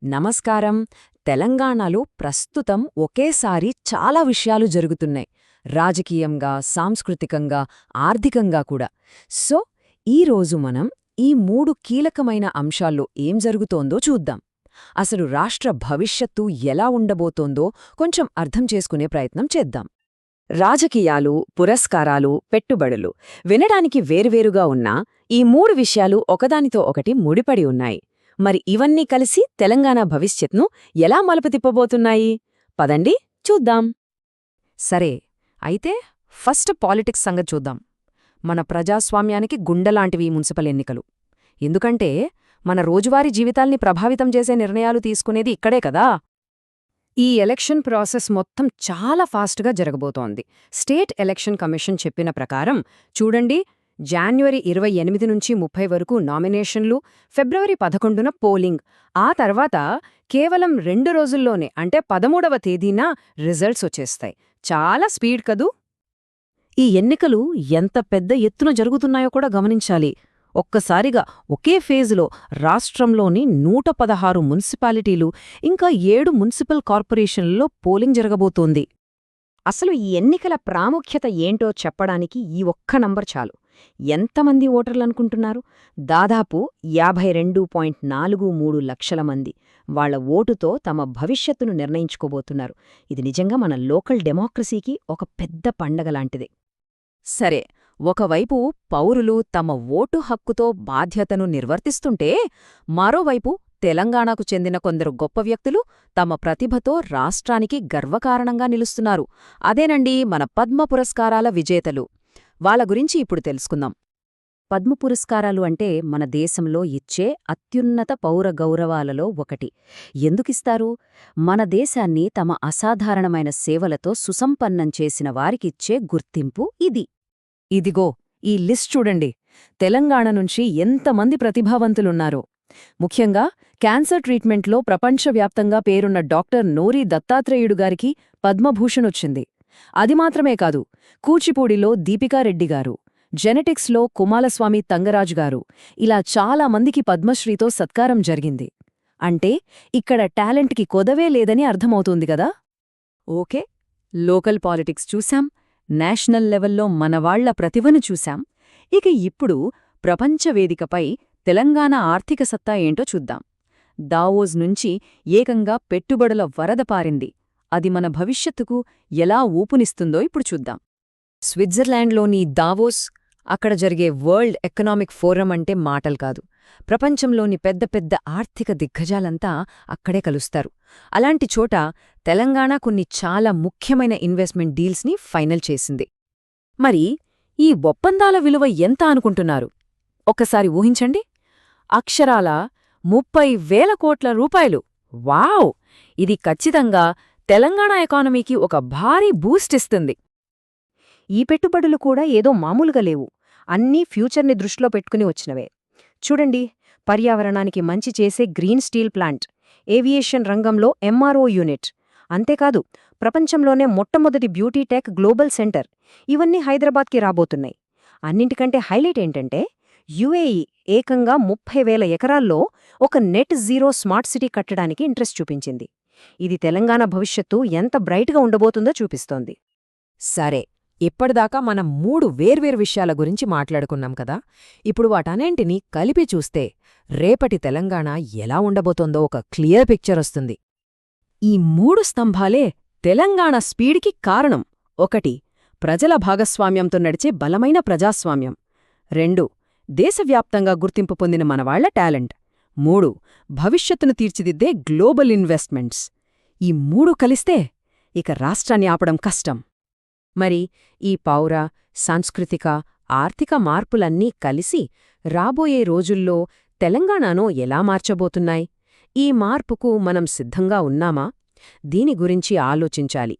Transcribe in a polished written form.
నమస్కారం. తెలంగాణలో ప్రస్తుతం ఒకేసారి చాలా విషయాలు జరుగుతున్నాయి. రాజకీయంగా, సాంస్కృతికంగా, ఆర్థికంగా కూడా. సో, ఈరోజు మనం ఈ మూడు కీలకమైన అంశాల్లో ఏం జరుగుతోందో చూద్దాం. అసలు రాష్ట్ర భవిష్యత్తు ఎలా ఉండబోతోందో కొంచెం అర్థం చేసుకునే ప్రయత్నం చేద్దాం. రాజకీయాలు, పురస్కారాలు, పెట్టుబడులు వినడానికి వేరువేరుగా ఉన్నా ఈ మూడు విషయాలు ఒకదానితో ఒకటి ముడిపడి ఉన్నాయి. మరి ఇవన్నీ కలిసి తెలంగాణ భవిష్యత్ను ఎలా మలుపుతిప్పబోతున్నాయి? పదండి చూద్దాం. సరే, అయితే ఫస్ట్ పాలిటిక్స్ సంగతి చూద్దాం. మన ప్రజాస్వామ్యానికి గుండెలాంటివి మున్సిపల్ ఎన్నికలు. ఎందుకంటే మన రోజువారీ జీవితాల్ని ప్రభావితం చేసే నిర్ణయాలు తీసుకునేది ఇక్కడే కదా. ఈ ఎలక్షన్ ప్రాసెస్ మొత్తం చాలా ఫాస్ట్గా జరగబోతోంది. స్టేట్ ఎలక్షన్ కమిషన్ చెప్పిన ప్రకారం చూడండి, జాన్వరి 28 నుంచి 30 వరకు నామినేషన్లు, ఫిబ్రవరి 11న పోలింగ్, ఆ తర్వాత కేవలం 2 రోజుల్లోనే అంటే 13వ తేదీన రిజల్ట్స్ వచ్చేస్తాయి. చాలా స్పీడ్ కదూ. ఈ ఎన్నికలు ఎంత పెద్ద ఎత్తున జరుగుతున్నాయో కూడా గమనించాలి. ఒక్కసారిగా ఒకే ఫేజ్లో రాష్ట్రంలోని 116 మున్సిపాలిటీలు ఇంకా 7 మున్సిపల్ కార్పొరేషన్లలో పోలింగ్ జరగబోతోంది. అసలు ఈ ఎన్నికల ప్రాముఖ్యత ఏంటో చెప్పడానికి ఈ ఒక్క నంబర్ చాలు. ఎంతమంది ఓటర్లనుకుంటున్నారు? దాదాపు 52.43 లక్షల మంది వాళ్ల ఓటుతో తమ భవిష్యత్తును నిర్ణయించుకోబోతున్నారు. ఇది నిజంగా మన లోకల్ డెమోక్రసీకి ఒక పెద్ద పండగలాంటిది. సరే, ఒకవైపు పౌరులు తమ ఓటు హక్కుతో బాధ్యతను నిర్వర్తిస్తుంటే, మరోవైపు తెలంగాణకు చెందిన కొందరు గొప్ప వ్యక్తులు తమ ప్రతిభతో రాష్ట్రానికి గర్వకారణంగా నిలుస్తున్నారు. అదేనండి మన పద్మ పురస్కారాల విజేతలు. వాళ్ళ గురించి ఇప్పుడు తెలుసుకుందాం. పద్మ పురస్కారాలు అంటే మన దేశంలో ఇచ్చే అత్యున్నత పౌర గౌరవాలలో ఒకటి. ఎందుకిస్తారు? మన దేశాన్ని తమ అసాధారణమైన సేవలతో సుసంపన్నం చేసిన వారికిచ్చే గుర్తింపు ఇది. ఇదిగో ఈ లిస్ట్ చూడండి. తెలంగాణ నుంచి ఎంతమంది ప్రతిభావంతులున్నారో. ముఖ్యంగా క్యాన్సర్ ట్రీట్మెంట్లో ప్రపంచవ్యాప్తంగా పేరున్న డాక్టర్ నోరి దత్తాత్రేయుడు గారికి పద్మభూషణ్ వచ్చింది. అది మాత్రమే కాదు, కూచిపూడిలో దీపికారెడ్డి గారు, జెనెటిక్స్లో కుమాలస్వామి తంగరాజ్ గారు, ఇలా చాలా మందికి పద్మశ్రీతో సత్కారం జరిగింది. అంటే ఇక్కడ టాలెంట్కి కొదవే లేదని అర్థమవుతోంది గదా. ఓకే, లోకల్ పాలిటిక్స్ చూశాం, నేషనల్ లెవెల్లో మనవాళ్ల ప్రతిభను చూశాం. ఇక ఇప్పుడు ప్రపంచ వేదికపై తెలంగాణ ఆర్థిక సత్తా ఏంటో చూద్దాం. దావోస్ నుంచి ఏకంగా పెట్టుబడుల వరద పారింది. అది మన భవిష్యత్తుకు ఎలా ఊపునిస్తుందో ఇప్పుడు చూద్దాం. స్విట్జర్లాండ్లోని దావోస్, అక్కడ జరిగే వరల్డ్ ఎకనామిక్ ఫోరం అంటే మాటలు కాదు. ప్రపంచంలోని పెద్ద పెద్ద ఆర్థిక దిగ్గజాలంతా అక్కడే కలుస్తారు. అలాంటి చోట తెలంగాణ కొన్ని చాలా ముఖ్యమైన ఇన్వెస్ట్మెంట్ డీల్స్ని ఫైనల్ చేసింది. మరి ఈ ఒప్పందాల విలువ ఎంత అనుకుంటున్నారు? ఒక్కసారి ఊహించండి. అక్షరాల 30,000 కోట్ల రూపాయలు. వావ్! ఇది ఖచ్చితంగా తెలంగాణ ఎకానమీకి ఒక భారీ బూస్ట్ ఇస్తుంది. ఈ పెట్టుబడులు కూడా ఏదో మామూలుగా లేవు. అన్నీ ఫ్యూచర్ని దృష్టిలో పెట్టుకుని వచ్చినవే. చూడండి, పర్యావరణానికి మంచి చేసే గ్రీన్ స్టీల్ ప్లాంట్, ఏవియేషన్ రంగంలో ఎంఆర్ఓ యూనిట్, అంతేకాదు ప్రపంచంలోనే మొట్టమొదటి బ్యూటీ టెక్ గ్లోబల్ సెంటర్, ఇవన్నీ హైదరాబాద్కి రాబోతున్నాయి. అన్నింటికంటే హైలైట్ ఏంటంటే యుఏఈ ఏకంగా 30,000 ఎకరాల్లో ఒక నెట్ జీరో స్మార్ట్ సిటీ కట్టడానికి ఇంట్రెస్ట్ చూపించింది. ఇది తెలంగాణ భవిష్యత్తు ఎంత బ్రైట్గా ఉండబోతుందో చూపిస్తోంది. సరే, ఇప్పటిదాకా మనం 3 వేర్వేరు విషయాల గురించి మాట్లాడుకున్నాం కదా. ఇప్పుడు వాటన్నింటినీ కలిపి చూస్తే రేపటి తెలంగాణ ఎలా ఉండబోతోందో ఒక క్లియర్ పిక్చర్ వస్తుంది. ఈ 3 స్తంభాలే తెలంగాణ స్పీడ్కి కారణం. 1. ప్రజల భాగస్వామ్యంతో నడిచే బలమైన ప్రజాస్వామ్యం. 2. దేశవ్యాప్తంగా గుర్తింపు పొందిన మనవాళ్ల టాలెంట్. 3. భవిష్యత్తును తీర్చిదిద్దే గ్లోబల్ ఇన్వెస్ట్మెంట్స్. ఈ 3 కలిస్తే ఇక రాష్ట్రాన్ని ఆపడం కష్టం. మరి ఈ పౌర, సాంస్కృతిక, ఆర్థిక మార్పులన్నీ కలిసి రాబోయే రోజుల్లో తెలంగాణను ఎలా మార్చబోతున్నాయి? ఈ మార్పుకు మనం సిద్ధంగా ఉన్నామా? దీని గురించి ఆలోచించాలి.